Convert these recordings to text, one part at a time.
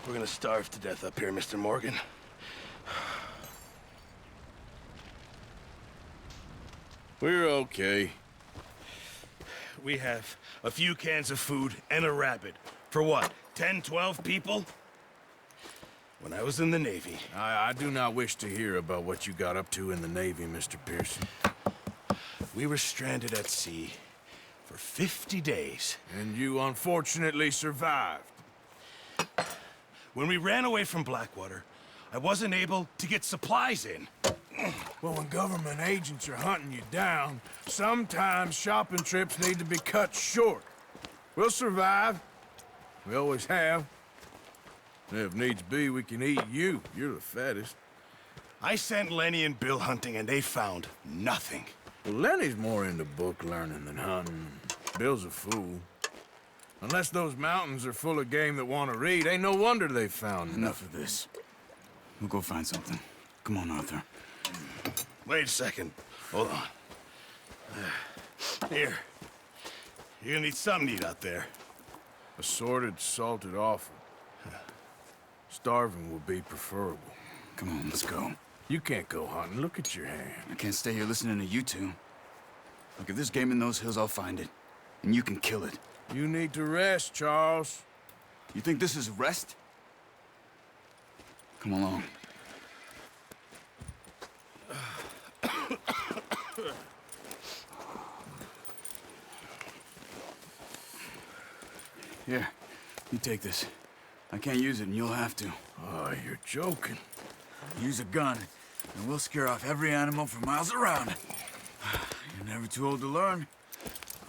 We're gonna starve to death up here, Mr. Morgan. We're okay. We have a few cans of food and a rabbit. For what, 10, 12 people? When I was in the Navy... I do not wish to hear about what you got up to in the Navy, Mr. Pearson. We were stranded at sea for 50 days. And you unfortunately survived. When we ran away from Blackwater, I wasn't able to get supplies in. Well, when government agents are hunting you down, sometimes shopping trips need to be cut short. We'll survive. We always have. And if needs be, we can eat you. You're the fattest. I sent Lenny and Bill hunting, and they found nothing. Well, Lenny's more into book learning than hunting. Bill's a fool. Unless those mountains are full of game that want to read, ain't no wonder they found Enough of this. We'll go find something. Come on, Arthur. Wait a second. Hold on. Here. You're gonna need something to eat out there. Assorted, salted offal. Starving will be preferable. Come on, let's go. You can't go hunting. Look at your hand. I can't stay here listening to you two. Look, if there's game in those hills, I'll find it. And you can kill it. You need to rest, Charles. You think this is rest? Come along. Here, you take this. I can't use it, and you'll have to. Oh, you're joking. Use a gun, and we'll scare off every animal for miles around. You're never too old to learn,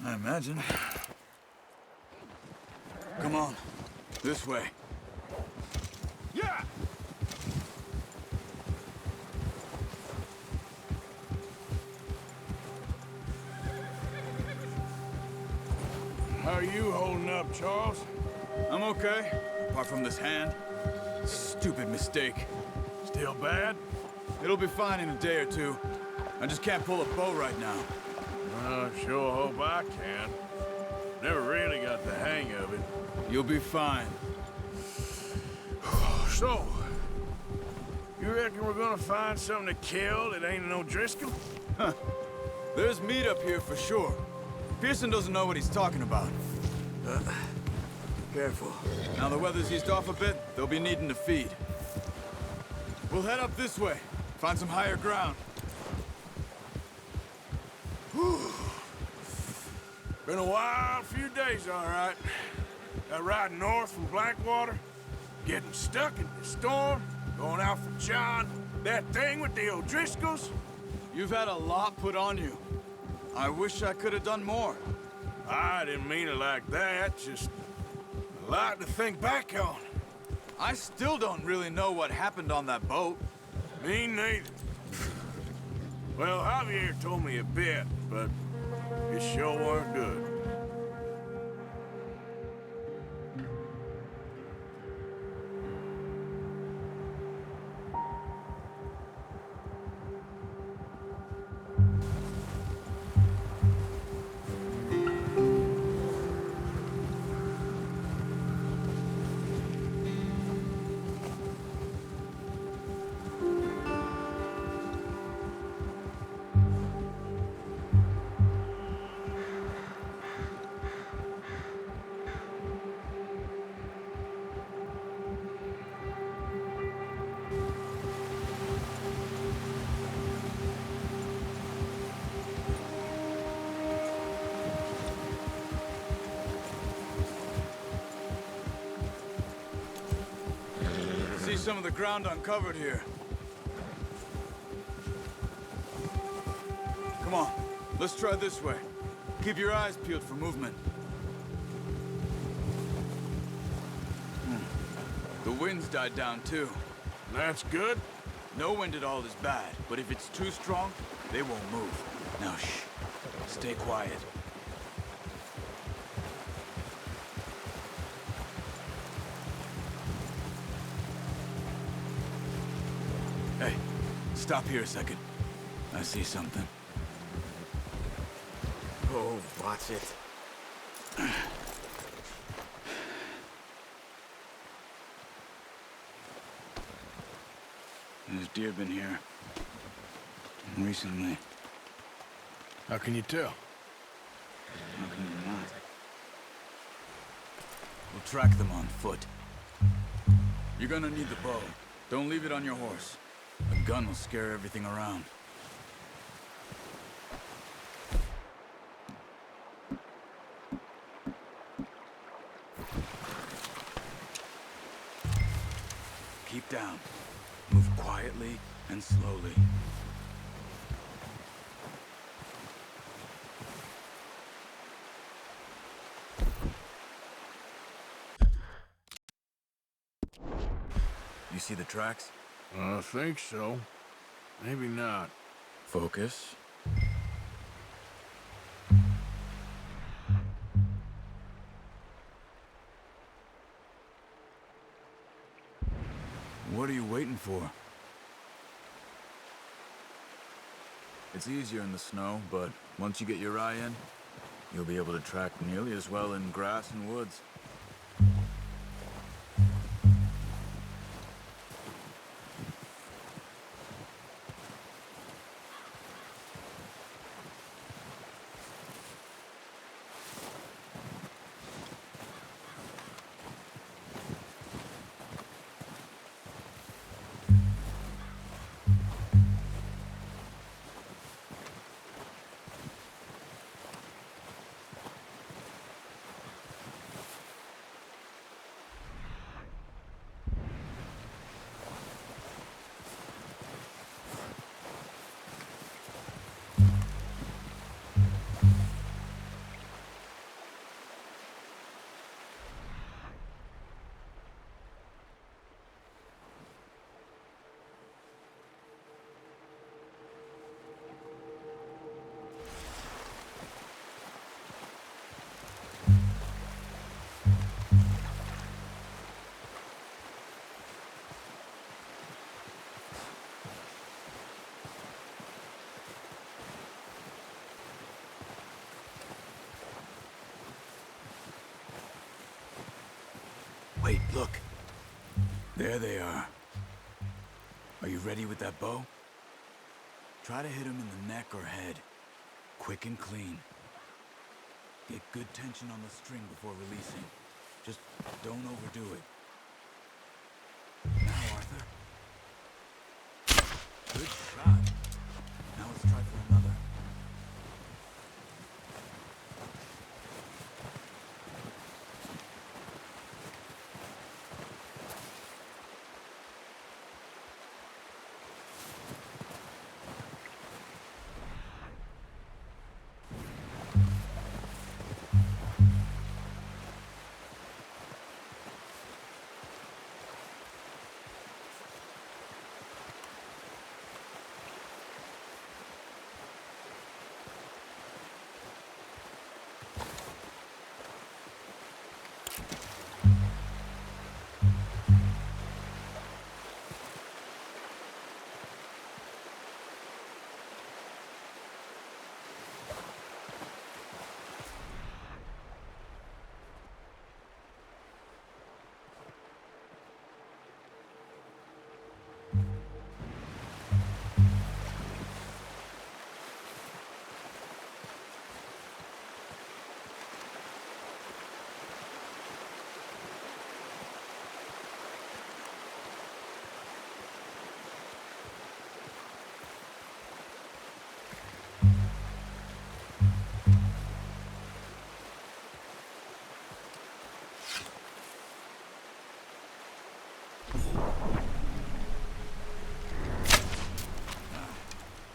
I imagine. Come on, this way. Yeah! How are you holding up, Charles? I'm okay, apart from this hand. Stupid mistake. Still bad? It'll be fine in a day or two. I just can't pull a bow right now. I sure hope I can. Never really got the hang of it. You'll be fine. So, you reckon we're gonna find something to kill that ain't no Driscoll? Huh. There's meat up here for sure. Pearson doesn't know what he's talking about. Careful. Now the weather's eased off a bit, they'll be needing to feed. We'll head up this way, find some higher ground. Whew. Been a wild few days, all right. That ride north from Blackwater, getting stuck in the storm, going out for John, that thing with the O'Driscolls. You've had a lot put on you. I wish I could have done more. I didn't mean it like that, just a lot to think back on. I still don't really know what happened on that boat. Me neither. Well, Javier told me a bit, but it sure weren't good. See some of the ground uncovered here. Come on, let's try this way. Keep your eyes peeled for movement. The wind's died down too. That's good. No wind at all is bad, but if it's too strong, they won't move. Now shh, stay quiet. Hey, stop here a second. I see something. Oh, watch it. There's deer been here. Recently. How can you tell? How can you not? We'll track them on foot. You're gonna need the bow. Don't leave it on your horse. A gun will scare everything around. Keep down. Move quietly and slowly. You see the tracks? I think so. Maybe not. Focus. What are you waiting for? It's easier in the snow, but once you get your eye in, you'll be able to track nearly as well in grass and woods. Wait, look. There they are. Are you ready with that bow? Try to hit him in the neck or head. Quick and clean. Get good tension on the string before releasing. Just don't overdo it. Now, Arthur. Good shot. Now let's try for another.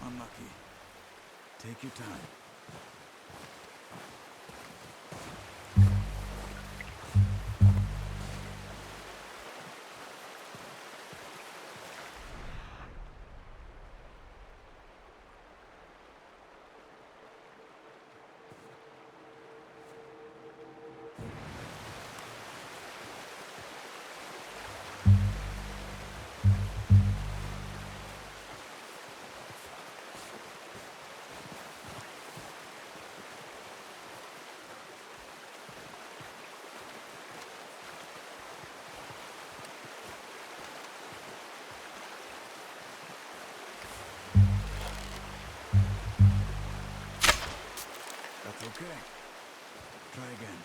Unlucky. Take your time. Try again.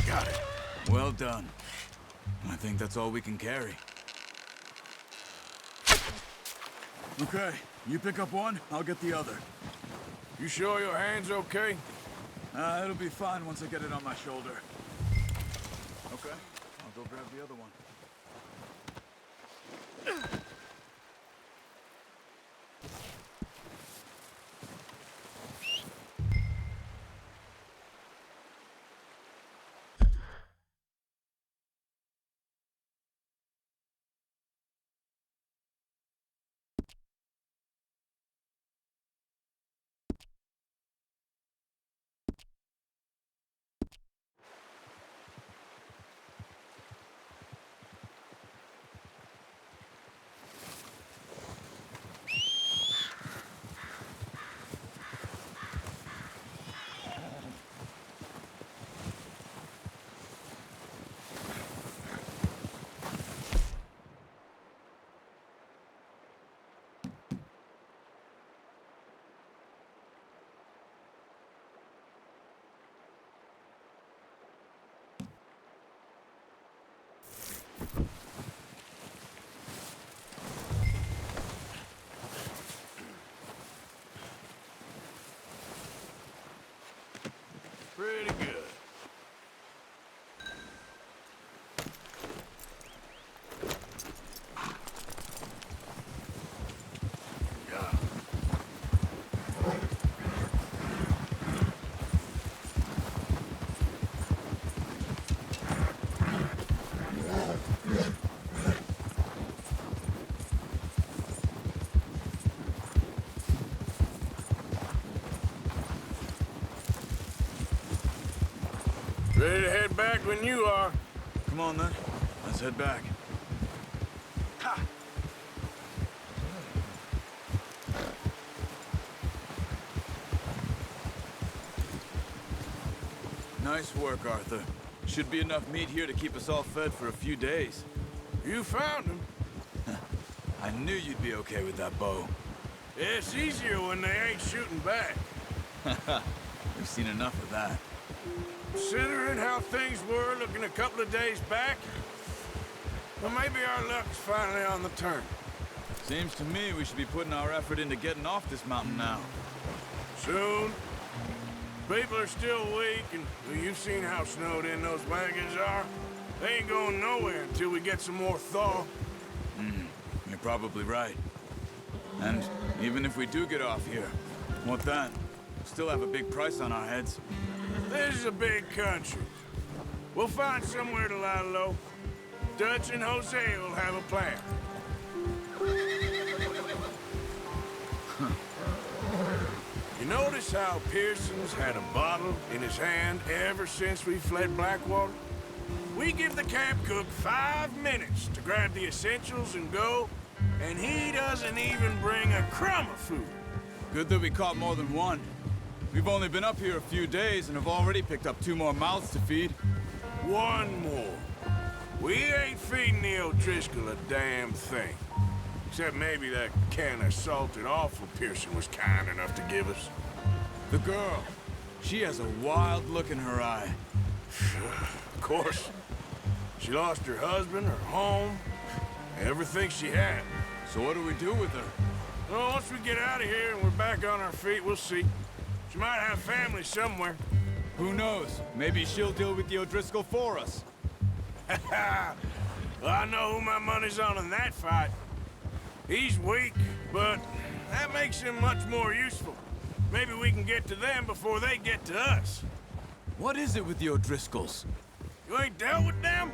Got it. Well done. I think that's all we can carry. Okay, you pick up one, I'll get the other. You sure your hand's okay? It'll be fine once I get it on my shoulder. Okay, I'll go grab the other one. Pretty good. Yeah. Ready to head back when you are. Come on then, let's head back. Ha! Nice work, Arthur. Should be enough meat here to keep us all fed for a few days. You found him. I knew you'd be okay with that bow. It's easier when they ain't shooting back. We've seen enough of that. Considering how things were looking a couple of days back, well, maybe our luck's finally on the turn. Seems to me we should be putting our effort into getting off this mountain now. Soon. People are still weak, and well, you've seen how snowed in those wagons are. They ain't going nowhere until we get some more thaw. You're probably right. And even if we do get off here, what then? Still have a big price on our heads. This is a big country. We'll find somewhere to lie low. Dutch and Jose will have a plan. You notice how Pearson's had a bottle in his hand ever since we fled Blackwater? We give the camp cook 5 minutes to grab the essentials and go, and he doesn't even bring a crumb of food. Good that we caught more than one. We've only been up here a few days and have already picked up 2 more mouths to feed. One more. We ain't feeding the O'Driscoll a damn thing. Except maybe that can of salted offal Pearson was kind enough to give us. The girl. She has a wild look in her eye. Of course. She lost her husband, her home, Everything she had. So what do we do with her? Well, once we get out of here and we're back on our feet, we'll see. She might have family somewhere. Who knows? Maybe she'll deal with the O'Driscoll for us. Well, I know who my money's on in that fight. He's weak, but that makes him much more useful. Maybe we can get to them before they get to us. What is it with the O'Driscolls? You ain't dealt with them?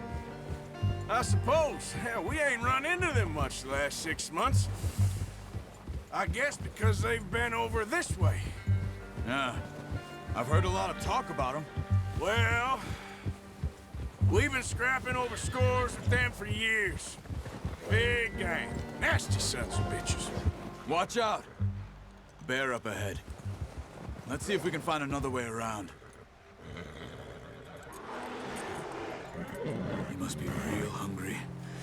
I suppose. Hell, we ain't run into them much the last 6 months. I guess because they've been over this way. Yeah, I've heard a lot of talk about them. Well, we've been scrapping over scores with them for years. Big gang. Nasty sons of bitches. Watch out! Bear up ahead. Let's see if we can find another way around. You must be real hungry.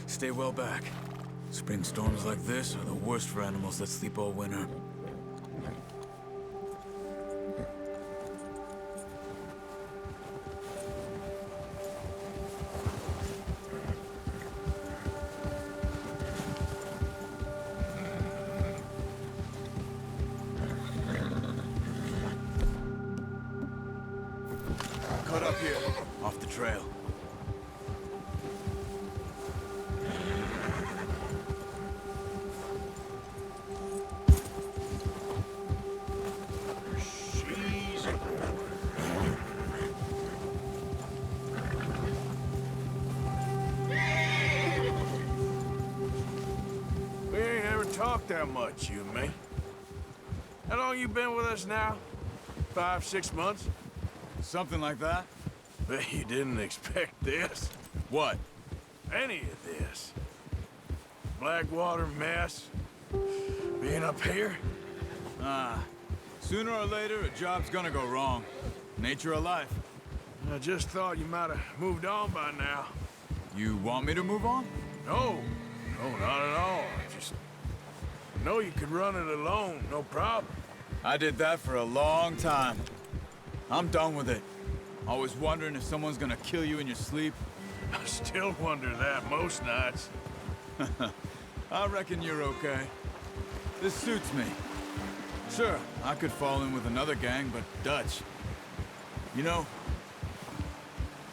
Stay well back. Spring storms like this are the worst for animals that sleep all winter. Cut up here, off the trail. We ain't ever talked that much, you and me. How long you been with us now? 5, 6 months? Something like that? Bet you didn't expect this. What? Any of this. Blackwater mess. Being up here. Sooner or later, a job's gonna go wrong. Nature of life. I just thought you might have moved on by now. You want me to move on? No. No, not at all. I just know you could run it alone, no problem. I did that for a long time. I'm done with it. Always wondering if someone's gonna kill you in your sleep. I still wonder that most nights. I reckon you're okay. This suits me. Sure, I could fall in with another gang, but Dutch... You know,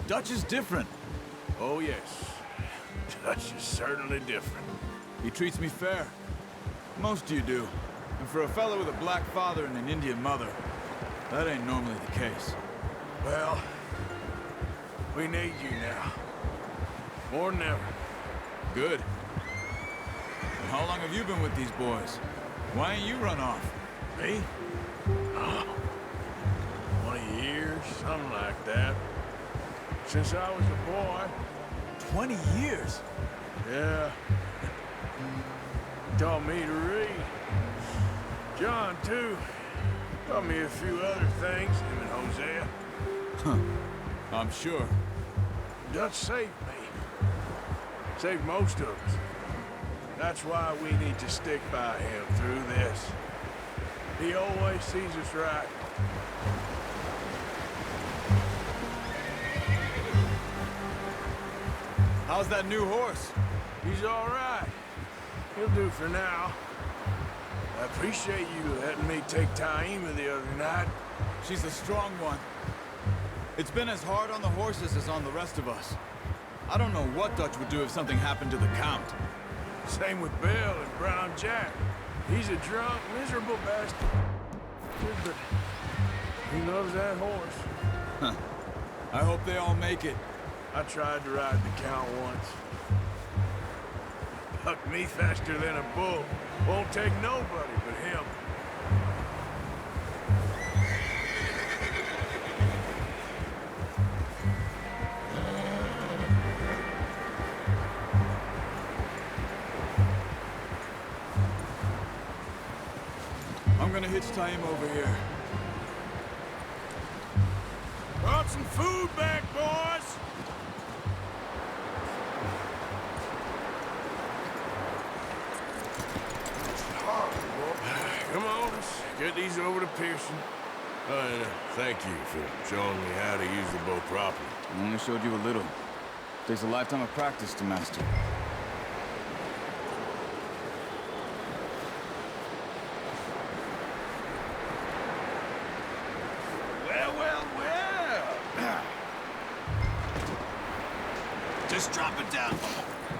Dutch is different. Oh, yes. Dutch is certainly different. He treats me fair. Most of you do. And for a fellow with a black father and an Indian mother, that ain't normally the case. Well, we need you now. More than ever. Good. And how long have you been with these boys? Why ain't you run off? Me? Oh, 20 years, something like that. Since I was a boy. 20 years? Yeah. Taught me to read. John, too. Taught me a few other things, him and Hosea. Huh. I'm sure. Dutch saved me. Saved most of us. That's why we need to stick by him through this. He always sees us right. How's that new horse? He's all right. He'll do for now. I appreciate you letting me take Taima the other night. She's a strong one. It's been as hard on the horses as on the rest of us. I don't know what Dutch would do if something happened to the Count. Same with Bill and Brown Jack. He's a drunk, miserable bastard. But he loves that horse. Huh. I hope they all make it. I tried to ride the Count once. Bucked me faster than a bull. Won't take nobody but him. I'm gonna hitch Taima over here. Brought some food back, boys! Come on, let's get these over to Pearson. And thank you for showing me how to use the bow properly. I only showed you a little. Takes a lifetime of practice to master. Just drop it down.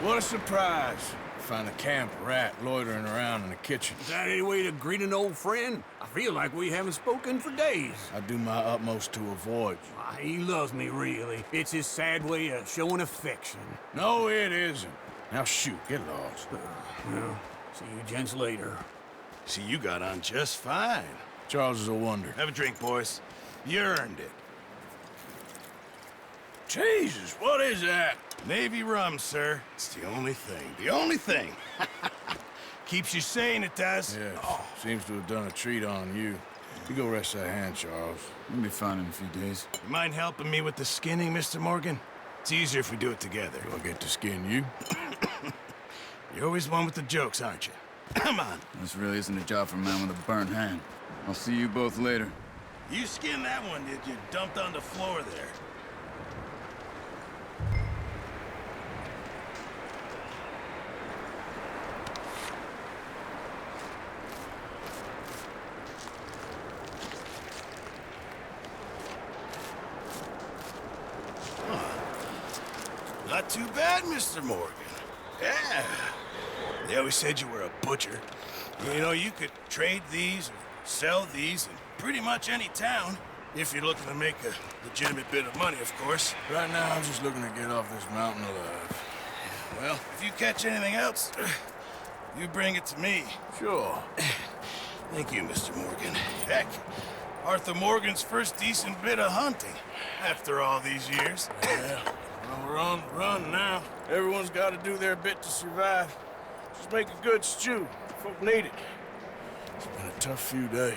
What a surprise. Find a camp rat loitering around in the kitchen. Is that any way to greet an old friend? I feel like we haven't spoken for days. I do my utmost to avoid you. Why, he loves me, really. It's his sad way of showing affection. No, it isn't. Now shoot, get lost. Well, see you gents later. See, you got on just fine. Charles is a wonder. Have a drink, boys. You earned it. Jesus, what is that? Navy rum, sir. It's the only thing. The only thing. Keeps you sane, it does. Yes, seems to have done a treat on you. You go rest that hand, Charles. You'll be fine in a few days. You mind helping me with the skinning, Mr. Morgan? It's easier if we do it together. Do I get to skin you? You're always one with the jokes, aren't you? Come on. This really isn't a job for a man with a burnt hand. I'll see you both later. You skinned that one, did you? Dumped on the floor there. Not too bad, Mr. Morgan. Yeah. They always said you were a butcher. You know, you could trade these or sell these in pretty much any town. If you're looking to make a legitimate bit of money, of course. Right now, I'm just looking to get off this mountain alive. Well, if you catch anything else, you bring it to me. Sure. Thank you, Mr. Morgan. Heck, Arthur Morgan's first decent bit of hunting after all these years. Yeah. Well, we're on the run now. Everyone's got to do their bit to survive. Just make a good stew. Folk need it. It's been a tough few days.